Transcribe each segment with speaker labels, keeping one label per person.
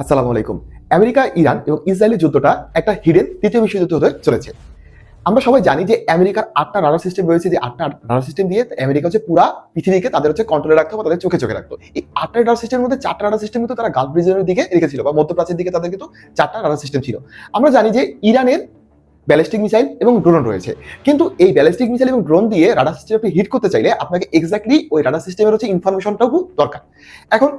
Speaker 1: আসসালামু আলাইকুম। America, Iran এবং ইসরায়েলের যুদ্ধটা একটা হিডেন তৃতীয় বিশ্বযুদ্ধ হতে চলেছে। আমরা সবাই জানি যে আমেরিকার ৮ টা রাডার সিস্টেম রয়েছে, যে ৮ টা রাডার সিস্টেম দিয়ে আমেরিকা হচ্ছে পুরা পৃথিবীকে তাদের হচ্ছে কন্ট্রোলে রাখতো বা তাদের চোখে রাখতো। এই ৮ টা রাডার সিস্টেমের মধ্যে ৪ টা রাডার সিস্টেম কিন্তু তারা গালফ রিজিয়নের দিকে রেখেছিল বা মধ্যপ্রাচ্যের দিকে তাদের কিন্তু ৪ টা রাডার সিস্টেম ছিল। আমরা জানি যে ইরানের ব্যালিস্টিক মিসাইল এবং ড্রোন রয়েছে। কিন্তু এই ব্যালিস্টিক মিসাইল এবং ড্রোন দিয়ে রাডার সিস্টেম আপনি হিট করতে চাইলে আপনাকে এক্সাক্টলি ওই রাডার সিস্টেমের হচ্ছে ইনফরমেশনটাও দরকার। এখন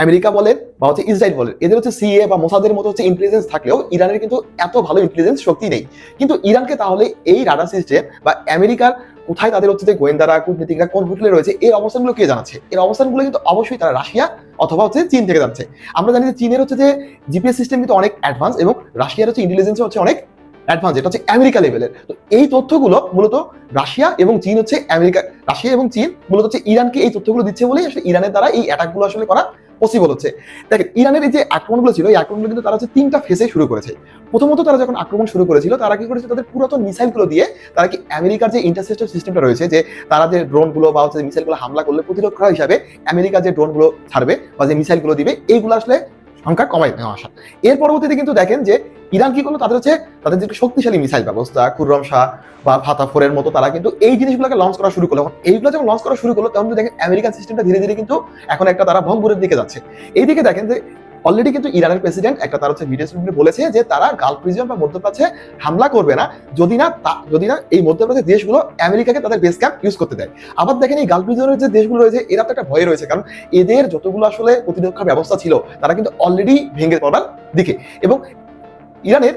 Speaker 1: আমেরিকা বলেন বা হচ্ছে ইসরায়েল বলেন, এদের হচ্ছে সিএ বা মোসাদের মতো হচ্ছে ইন্টেলিজেন্স থাকলেও ইরানের কিন্তু এত ভালো ইন্টেলিজেন্স শক্তি নেই। কিন্তু ইরানকে তাহলে এই রাডার সিস্টেম বা আমেরিকার কোথায় তাদের হচ্ছে যে গোয়েন্দারা কূটনীতিকরা কোন হোটেলে রয়েছে এর অবস্থানগুলো কে জানাচ্ছে? এর অবস্থানগুলো কিন্তু অবশ্যই তারা রাশিয়া অথবা হচ্ছে চীন থেকে জানছে। আমরা জানি যে চীনের হচ্ছে যে জিপিএস সিস্টেম কিন্তু অনেক অ্যাডভান্স এবং রাশিয়ার হচ্ছে ইন্টেলিজেন্স হচ্ছে অনেক অ্যাডভান্স, এটা হচ্ছে আমেরিকা লেভেলের। তো এই তথ্যগুলো মূলত রাশিয়া এবং চীন হচ্ছে রাশিয়া এবং চীন মূলত হচ্ছে ইরানকে এই তথ্যগুলো দিচ্ছে বলেই আসলে ইরানের দ্বারা এই অ্যাটাকগুলো আসলে করা পসিবল হচ্ছে। দেখেন ইরানের এই যে আক্রমণগুলো ছিল, এই আক্রমণগুলো কিন্তু তারা হচ্ছে ৩টা ফেজে শুরু করেছে। প্রথমত তারা যখন আক্রমণ শুরু করেছিল তারা কি করেছে, তাদের পুরাতন মিসাইলগুলো দিয়ে তারা কি আমেরিকার যে ইন্টারসেপ্টর সিস্টেমটা রয়েছে, যে তারা যে ড্রোনগুলো বা হচ্ছে মিসাইলগুলো হামলা করলে প্রতিরক্ষা হিসাবে আমেরিকা যে ড্রোনগুলো ছাড়বে বা যে মিসাইলগুলো দিবে এইগুলো আসলে সংখ্যা কমাই নেওয়া আসা। এর পরবর্তীতে কিন্তু দেখেন যে ইরান কি করলো, তাদের হচ্ছে তাদের যে শক্তিশালী মিসাইল ব্যবস্থা খুররম শাহ বা ফাতাফোরের মতো তারা কিন্তু এই জিনিসগুলোকে লঞ্চ করা শুরু করলো। এইগুলো যখন লঞ্চ করা শুরু করলো তখন কিন্তু দেখেন আমেরিকান সিস্টেমটা ধীরে ধীরে কিন্তু এখন একটা তারা ভঙ্গুরের দিকে যাচ্ছে। এইদিকে দেখেন যে অলরেডি কিন্তু ইরানের প্রেসিডেন্ট একটা তার হচ্ছে ভিডিও বলেছে যে তারা গালফ রিজিয়ন বা মধ্যপ্রাচ্যে হামলা করবে না যদি না এই মধ্যপ্রাচ্যের দেশগুলো আমেরিকাকে তাদের বেস ক্যাম্প ইউজ করতে দেয়। আবার দেখেন এই গালফ রিজিয়নের যে দেশগুলো রয়েছে এরা তো একটা ভয় রয়েছে, কারণ এদের যতগুলো আসলে প্রতিরক্ষা ব্যবস্থা ছিল তারা কিন্তু অলরেডি ভেঙে পড়ার দিকে। এবং ইরানের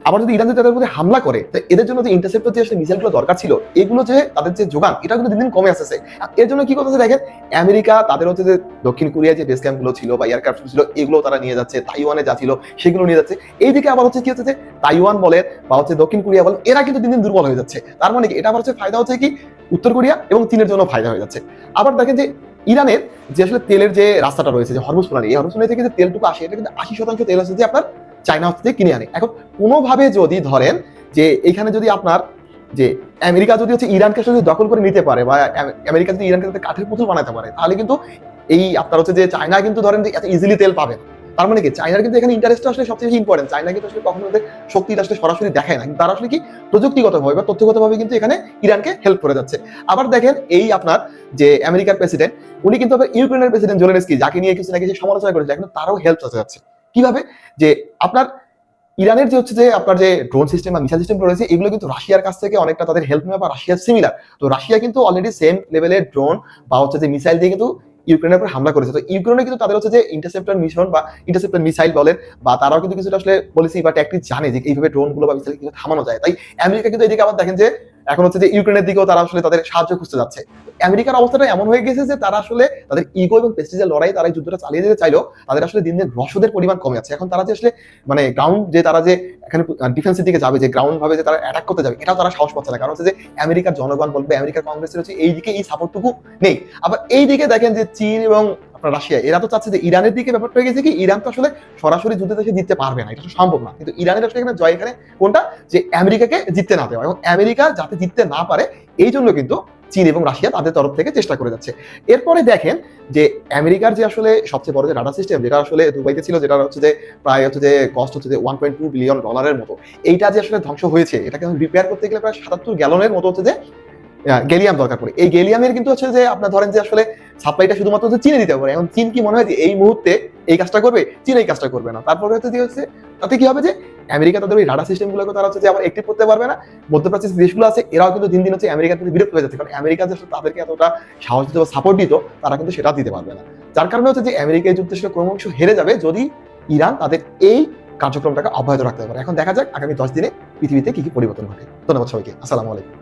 Speaker 1: আবার যদি ইরান যদি তাদের মধ্যে হামলা করে, তো এদের জন্য যে ইন্টারসেপ্টর যে মিসাইলগুলো দরকার ছিল এগুলো যে তাদের যে যোগান এটা কিন্তু দিন দিন কমে আসতেছে। এর জন্য কি করতেছে দেখেন, আমেরিকা তাদের হচ্ছে যে দক্ষিণ কোরিয়ায় যে বেস ক্যাম্পগুলো ছিল বা এয়ারক্রাফট ছিল এগুলো তারা নিয়ে যাচ্ছে, তাইওয়ানে যা ছিল সেগুলো নিয়ে যাচ্ছে। এইদিকে আবার হচ্ছে কি হচ্ছে যে তাইওয়ান বলেন বা হচ্ছে দক্ষিণ কোরিয়া বলেন এরা কিন্তু দিন দিন দুর্বল হয়ে যাচ্ছে। তার মানে কি এটা আবার হচ্ছে ফায়দা হচ্ছে কি উত্তর কোরিয়া এবং চীনের জন্য ফায়দা হয়ে যাচ্ছে। আবার দেখেন যে ইরানের যে আসলে তেলের যে রাস্তাটা রয়েছে যে হরমুজ প্রণালী, এই হরমুজ প্রণালী থেকে যে তেলটুকু আসে এটা কিন্তু ৮০% তেল হচ্ছে যে আপনার চায়না হচ্ছে কিনে আনে। এখন কোনোভাবে যদি ধরেন যে এখানে যদি আপনার যে আমেরিকা যদি হচ্ছে ইরানকে যদি দখল করে নিতে পারে বা আমেরিকা যদি ইরানকে যাতে কাঠের পুতুল বানাতে পারে, তাহলে কিন্তু এই আপনার হচ্ছে যে চায়না কিন্তু ধরেন যে এত ইজিলি তেল পাবে না। তার মানে কি চায়নার কিন্তু এখানে ইন্টারেস্টটা আসলে সবচেয়ে বেশি ইম্পর্টেন্ট। চায়না কিন্তু আসলে কখনো তাদের শক্তিটা আসলে সরাসরি দেখায় না, কিন্তু তারা আসলে কি প্রযুক্তিগতভাবে বা তথ্যগতভাবে কিন্তু এখানে ইরানকে হেল্প করে যাচ্ছে। আবার দেখেন এই আপনার যে আমেরিকার প্রেসিডেন্ট উনি কিন্তু আবার ইউক্রেনের প্রেসিডেন্ট জেলেনস্কি যাকে নিয়ে কিছু না কিছু সমালোচনা করেছে, এখন তারও হেল্প চাচ্ছে যাচ্ছে। কিভাবে যে আপনার ইরানের যে হচ্ছে যে আপনার যে ড্রোন সিস্টেম বা মিসাইল সিস্টেম রয়েছে এগুলো কিন্তু রাশিয়ার কাছ থেকে অনেকটা তাদের হেল্প নেওয়া বা রাশিয়ার সিমিলার। তো রাশিয়া কিন্তু অলরেডি সেম লেভেলের ড্রোন বা হচ্ছে যে মিসাইল দিয়ে কিন্তু ইউক্রেনের উপর হামলা করেছে। তো ইউক্রেনে কিন্তু তাদের হচ্ছে যে ইন্টারসেপ্টর মিশন বা ইন্টারসেপ্টর মিসাইল বলেন বা তারাও কিন্তু কিছুটা আসলে পলিসি বা ট্যাকটিক জানে যে এইভাবে ড্রোন গুলো বা মিসাইল কিভাবে থামানো যায়। তাই আমেরিকা কিন্তু এদিকে আবার দেখেন যে এখন হচ্ছে যে ইউক্রেনের দিকেও তারা আসলে তাদের সাহায্য খুঁজতে যাচ্ছে। আমেরিকার অবস্থাটা এমন হয়ে গেছে যে তারা আসলে তাদের ইগো এবং প্রেস্টিজের লড়াই তারা এই যুদ্ধটা চালিয়ে যেতে চাইলেও তাদের আসলে দিন দিন রসদের পরিমাণ কমে যাচ্ছে। এখন তারা যে আসলে মানে গ্রাউন্ড যে তারা যে এখানে ডিফেন্সের দিকে যাবে, যে গ্রাউন্ড ভাবে যে তারা অ্যাটাক করতে যাবে এটাও তারা সাহস পাচ্ছে না, কারণ হচ্ছে যে আমেরিকার জনগণ বলবে আমেরিকার কংগ্রেসের হচ্ছে এই দিকে এই সাপোর্টটুকু নেই। আবার এই দিকে দেখেন যে চীন এবং আপনার রাশিয়া এরা তো চাচ্ছে যে ইরানের দিকে ব্যাপারটা হয়ে গেছে কি ইরান তো আসলে সরাসরি যুদ্ধে দেশে জিততে পারবে না, এটা তো সম্ভব না। কিন্তু ইরানের আসলে এখানে জয় এখানে কোনটা, যে আমেরিকাকে জিততে না দেওয়া এবং আমেরিকা যাতে জিততে না পারে এই জন্য কিন্তু চীন এবং রাশিয়া তাদের তরফ থেকে চেষ্টা করে যাচ্ছে। এরপরে দেখেন যে আমেরিকার যে আসলে সবচেয়ে বড় যে ডাটা সিস্টেম যেটা আসলে দুবাইতে ছিল, যেটা হচ্ছে যে প্রায় হচ্ছে যে কস্ট হচ্ছে যে $1.2 বিলিয়ন মতো, এইটা যে আসলে ধ্বংস হয়েছে এটাকে রিপেয়ার করতে গেলে প্রায় ৭৭ গ্যালনের মতো হচ্ছে যে গেলিয়াম দরকার পড়ে। এই গেলিয়ামের কিন্তু হচ্ছে যে আপনার ধরেন যে আসলে সাপ্লাইটা শুধুমাত্র হচ্ছে চীনে দিতে পারে। এখন চীন কি মনে হয় যে এই মুহূর্তে এই কাজটা করবে? চীন এই কাজটা করবে না। তারপরে হচ্ছে যে তাতে কি হবে যে আমেরিকা তাদের ওই রাডার সিস্টেমগুলোকে তারা হচ্ছে যে আবার অ্যাক্টিভ করতে পারবে না। মধ্যপ্রাচ্যের যে দেশগুলো আছে এরাও কিন্তু দিন দিন হচ্ছে আমেরিকার থেকে বিরক্ত হয়ে যাচ্ছে, কারণ আমেরিকা যে আসলে তাদেরকে এতটা সাহস দিত বা সাপোর্ট দিত তারা কিন্তু সেটা দিতে পারবে না। যার কারণে হচ্ছে যে আমেরিকা এই যুদ্ধে আসলে ক্রমশ হেরে যাবে যদি ইরান তাদের এই কার্যক্রমটাকে অব্যাহত রাখতে পারে। এখন দেখা যাক আগামী 10 দিনে পৃথিবীতে কি কি পরিবর্তন ঘটে। ধন্যবাদ সবাইকে। আসসালামু আলাইকুম।